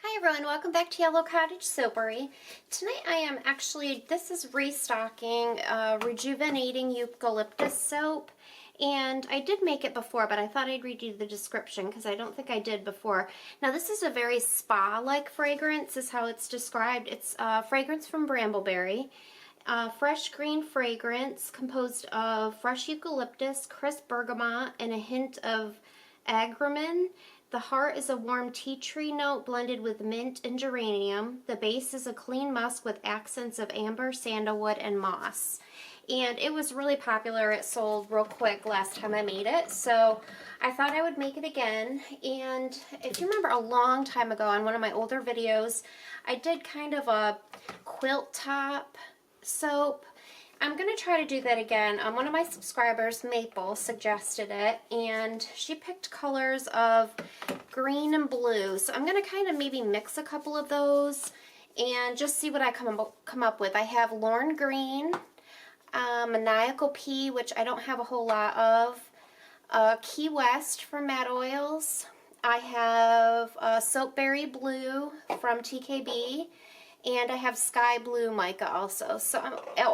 Hi everyone, welcome back to Yellow Cottage Soapery. Tonight I am this is restocking Rejuvenating Eucalyptus soap. And I did make it before, but I thought I'd read you the description because I don't think I did before. Now this is a very spa-like fragrance is how it's described. It's fragrance from Brambleberry. Fresh green fragrance composed of fresh eucalyptus, crisp bergamot, and a hint of agrumin. The heart is a warm tea tree note blended with mint and geranium. The base is a clean musk with accents of amber, sandalwood, and moss. And it was really popular. It sold real quick last time I made it, so I thought I would make it again. And if you remember a long time ago on one of my older videos, I did kind of a quilt top soap. I'm going to try to do that again. One of my subscribers, Maple, suggested it, and she picked colors of green and blue. So I'm going to kind of maybe mix a couple of those and just see what I come up with. I have Lorne Green, Maniacal Pea, which I don't have a whole lot of, Key West from Mad Oils. I have Soapberry Blue from TKB. And I have Sky Blue Mica also. So,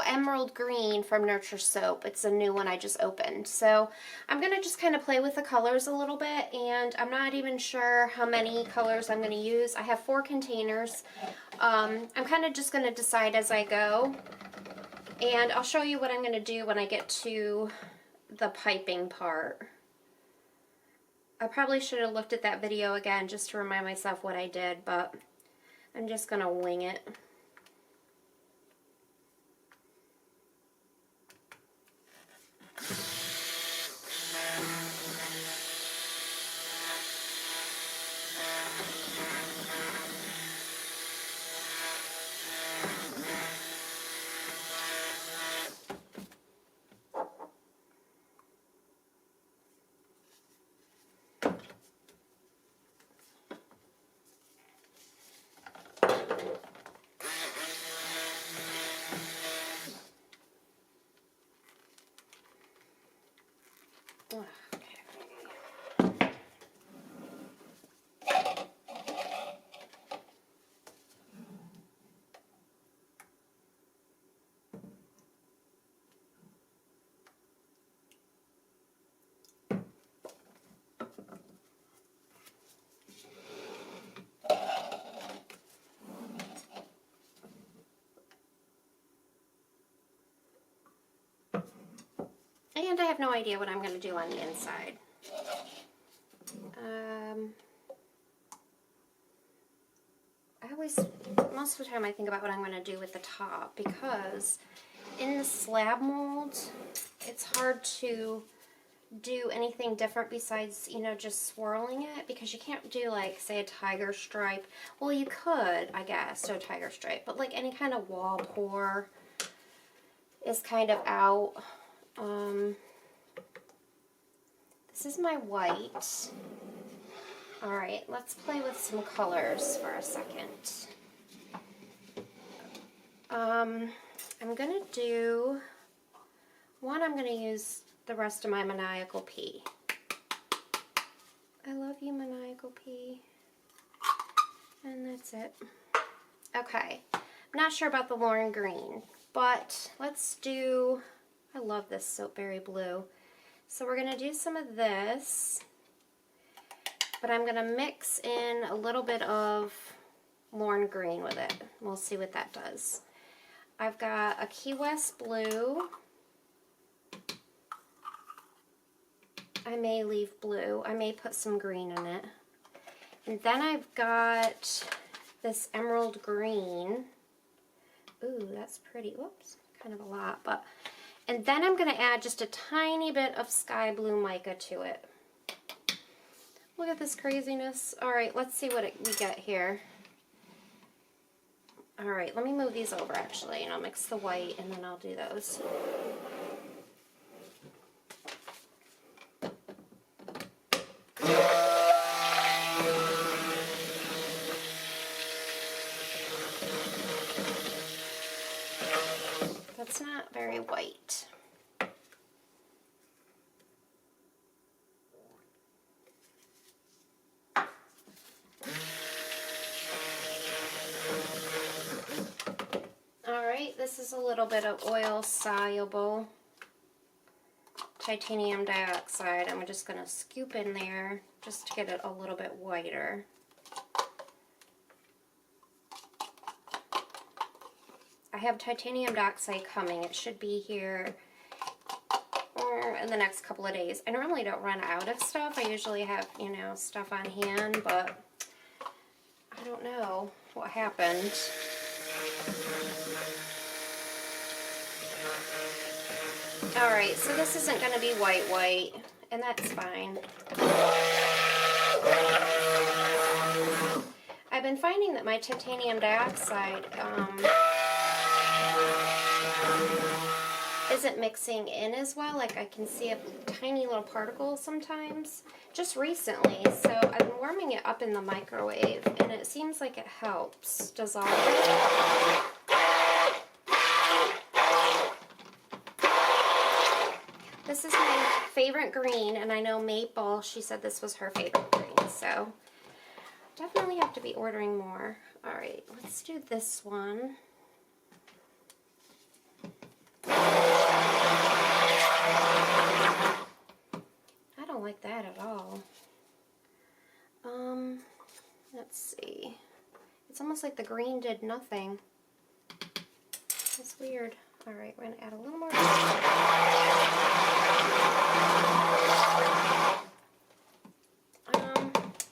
Emerald Green from Nurture Soap. It's a new one I just opened. So I'm going to just kind of play with the colors a little bit. And I'm not even sure how many colors I'm going to use. I have 4 containers. I'm kind of just going to decide as I go. And I'll show you what I'm going to do when I get to the piping part. I probably should have looked at that video again just to remind myself what I did, but I'm just going to wing it. And I have no idea what I'm going to do on the inside. Most of the time I think about what I'm going to do with the top, because in the slab mold, it's hard to do anything different besides, you know, just swirling it, because you can't do, like, say, a tiger stripe. Well, you could, I guess, do a tiger stripe, but, like, any kind of wall pour is kind of out. This is my white. Alright, let's play with some colors for a second. I'm going to do one. I'm going to use the rest of my Maniacal Pea. I love you, Maniacal Pea. And that's it. Okay, I'm not sure about the Lorne Green, but let's do, I love this Soapberry Blue. So we're going to do some of this, but I'm going to mix in a little bit of Lorne Green with it. We'll see what that does. I've got a Key West Blue. I may leave blue. I may put some green in it. And then I've got this Emerald Green. Ooh, that's pretty. Whoops, kind of a lot, but. And then I'm going to add just a tiny bit of Sky Blue Mica to it. Look at this craziness. Alright, let's see what we get here. Alright, let me move these over actually, and I'll mix the white and then I'll do those. That's not very white. Alright, this is a little bit of oil soluble titanium dioxide. I'm just going to scoop in there just to get it a little bit whiter. I have titanium dioxide coming. It should be here in the next couple of days. I normally don't run out of stuff. I usually have, you know, stuff on hand, but I don't know what happened. Alright, so this isn't going to be white, and that's fine. I've been finding that my titanium dioxide isn't mixing in as well. Like I can see a tiny little particle sometimes, just recently. So I've been warming it up in the microwave, and it seems like it helps dissolve it. This is my favorite green, and I know Maple, she said this was her favorite green, so definitely have to be ordering more. Alright, let's do this one. I don't like that at all. Let's see. It's almost like the green did nothing. That's weird. Alright, we're going to add a little more.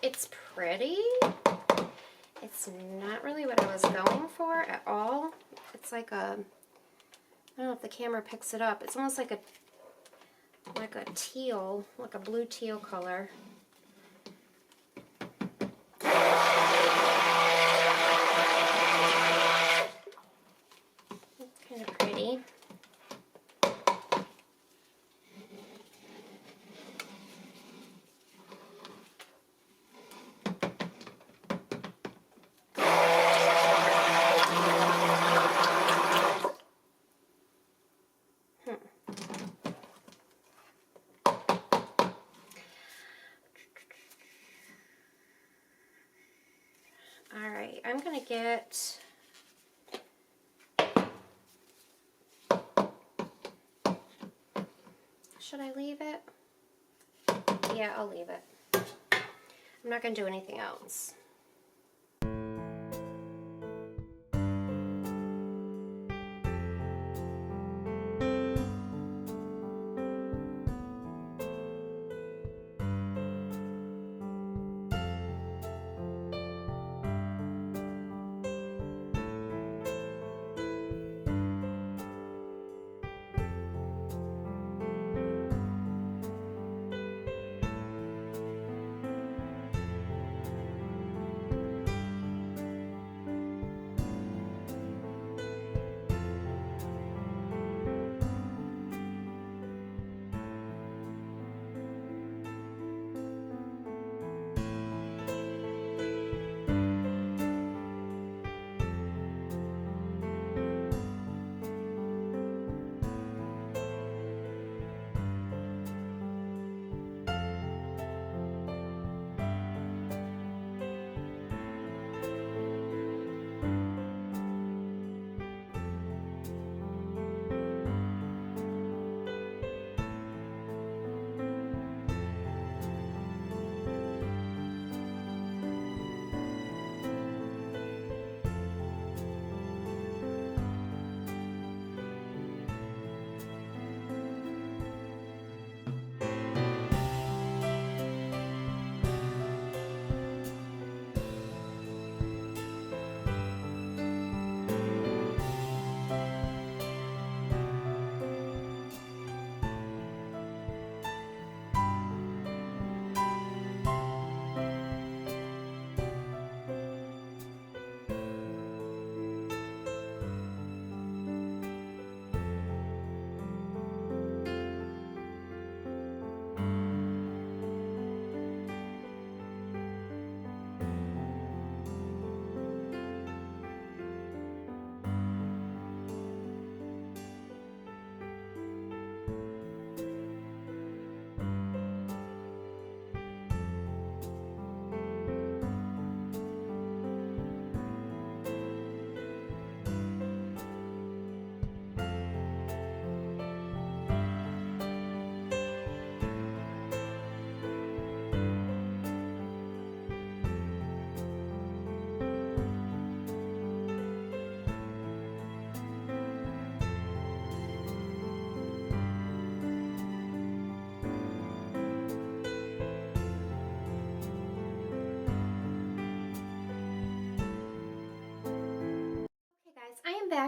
It's pretty. It's not really what I was going for at all. It's like a, I don't know if the camera picks it up. It's almost like a teal, like a blue teal color. It's kind of pretty. Alright, I'm going to get should I leave it? Yeah, I'll leave it. I'm not going to do anything else.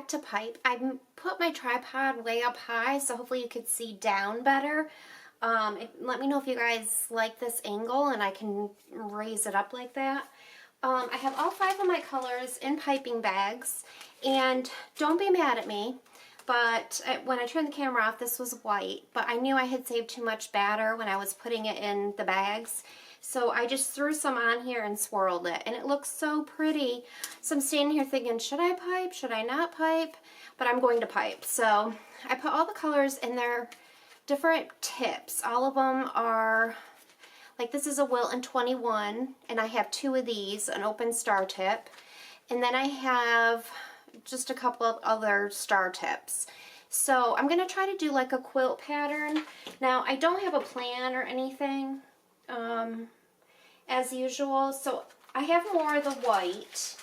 back to pipe. I put my tripod way up high, so hopefully you could see down better. Let me know if you guys like this angle and I can raise it up like that. I have all 5 of my colors in piping bags, and don't be mad at me, but when I turned the camera off, this was white, but I knew I had saved too much batter when I was putting it in the bags. So I just threw some on here and swirled it, and it looks so pretty. So I'm standing here thinking, should I pipe? Should I not pipe? But I'm going to pipe. So I put all the colors in their different tips. All of them are, like this is a Wilton 21, and I have 2 of these, an open star tip. And then I have just a couple of other star tips. So I'm going to try to do like a quilt pattern. Now, I don't have a plan or anything. As usual, so I have more of the white,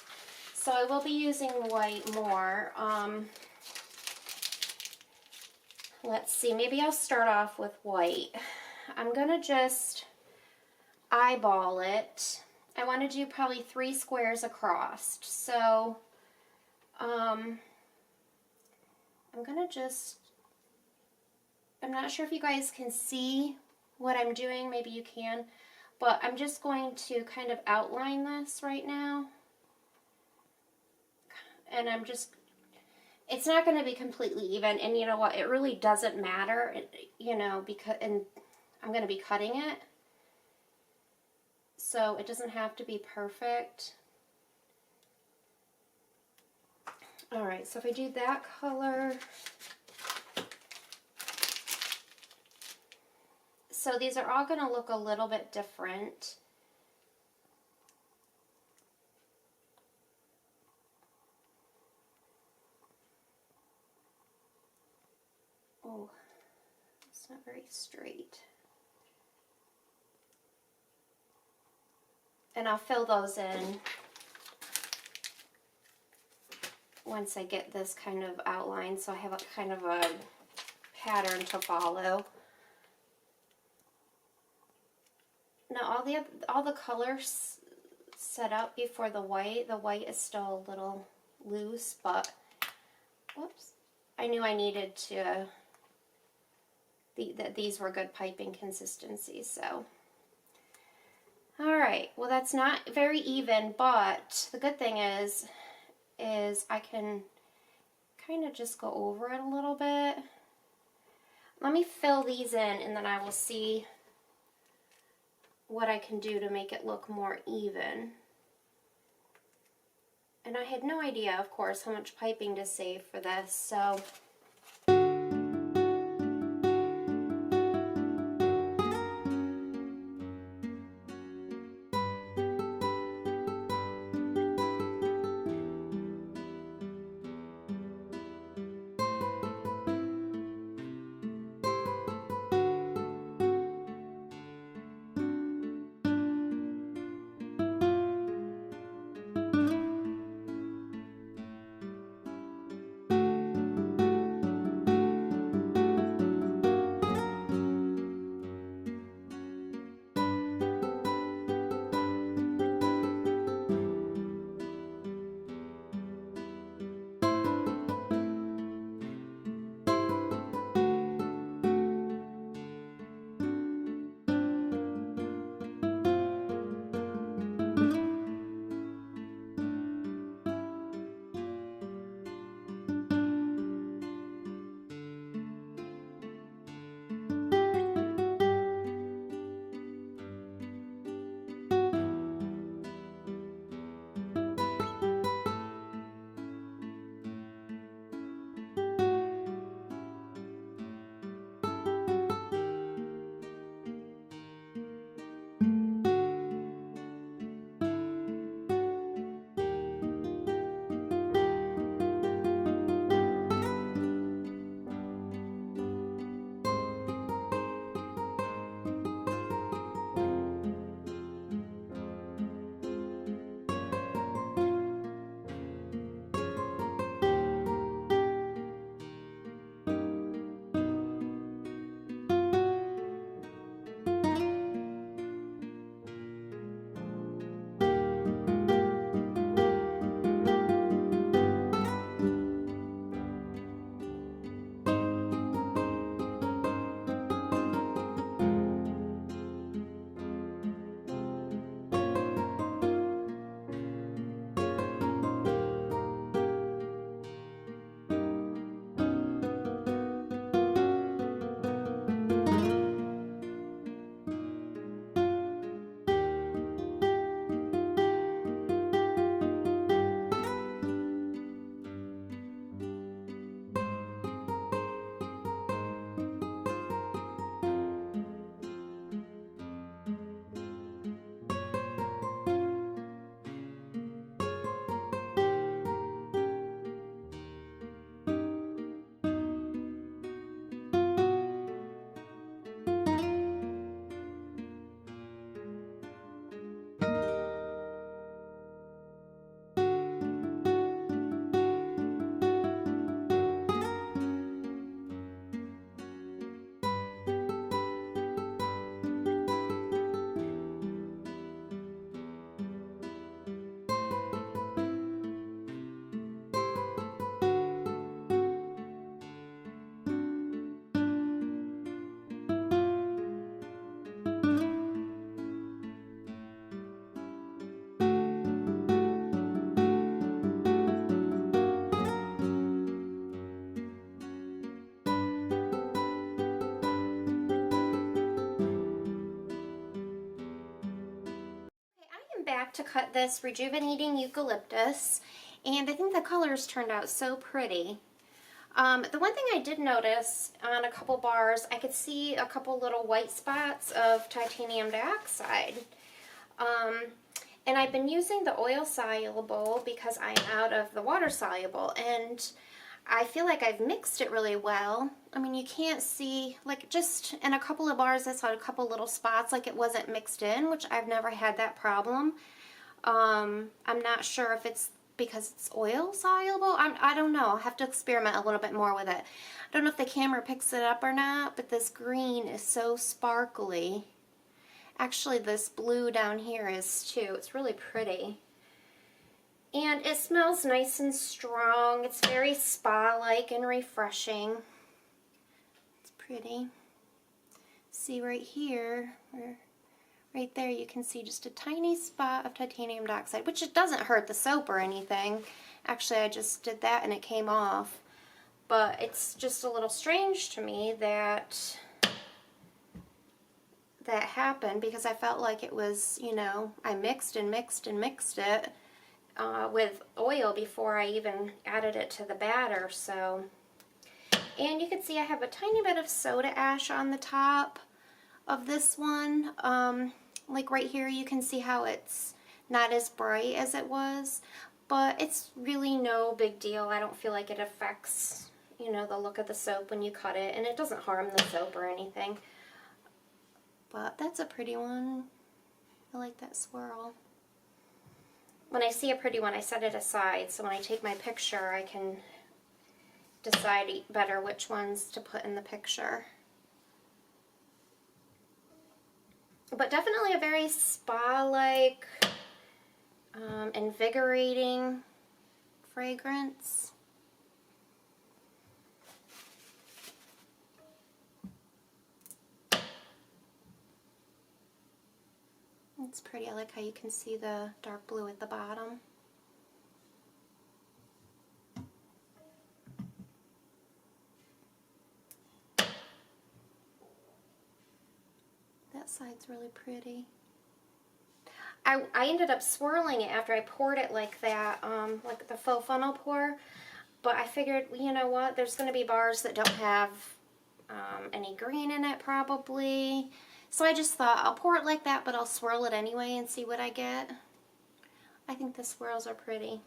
so I will be using white more. Let's see, maybe I'll start off with white. I'm gonna just eyeball it. I want to do probably 3 squares across, so I'm gonna just, I'm not sure if you guys can see what I'm doing, maybe you can, but I'm just going to kind of outline this right now. And I'm just, it's not going to be completely even, and you know what, it really doesn't matter, you know, because, and I'm going to be cutting it, so it doesn't have to be perfect. Alright, so if I do that color, so these are all going to look a little bit different. Oh, it's not very straight. And I'll fill those in once I get this kind of outline, so I have a kind of a pattern to follow. Now all the colors set up before the white. The white is still a little loose, but whoops, I knew I needed to, that these were good piping consistency, so. Alright, well that's not very even, but the good thing is I can kind of just go over it a little bit. Let me fill these in and then I will see what I can do to make it look more even. And I had no idea, of course, how much piping to save for this, so back to cut this Rejuvenating Eucalyptus, and I think the colors turned out so pretty. The one thing I did notice on a couple bars, I could see a couple little white spots of titanium dioxide. And I've been using the oil soluble because I'm out of the water soluble, and I feel like I've mixed it really well. I mean, you can't see, like, just in a couple of bars I saw a couple little spots like it wasn't mixed in, which I've never had that problem. I'm not sure if it's because it's oil soluble. I don't know. I'll have to experiment a little bit more with it. I don't know if the camera picks it up or not, but this green is so sparkly. Actually, this blue down here is too. It's really pretty. And it smells nice and strong. It's very spa-like and refreshing. It's pretty. See right here, right there, you can see just a tiny spot of titanium dioxide, which it doesn't hurt the soap or anything. Actually, I just did that and it came off. But it's just a little strange to me that that happened, because I felt like it was, you know, I mixed and mixed and mixed it with oil before I even added it to the batter. So, and you can see I have a tiny bit of soda ash on the top of this one. Like right here, you can see how it's not as bright as it was, but it's really no big deal. I don't feel like it affects, you know, the look of the soap when you cut it, and it doesn't harm the soap or anything. But that's a pretty one. I like that swirl. When I see a pretty one, I set it aside, so when I take my picture, I can decide better which ones to put in the picture. But definitely a very spa-like, invigorating fragrance. It's pretty. I like how you can see the dark blue at the bottom. That side's really pretty. I ended up swirling it after I poured it like that, like the faux funnel pour, but I figured, you know what, there's going to be bars that don't have any green in it probably. So I just thought I'll pour it like that, but I'll swirl it anyway and see what I get. I think the swirls are pretty.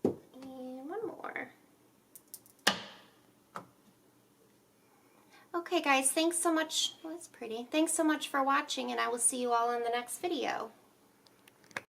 And one more. Okay guys, thanks so much. Oh, that's pretty. Thanks so much for watching, and I will see you all in the next video.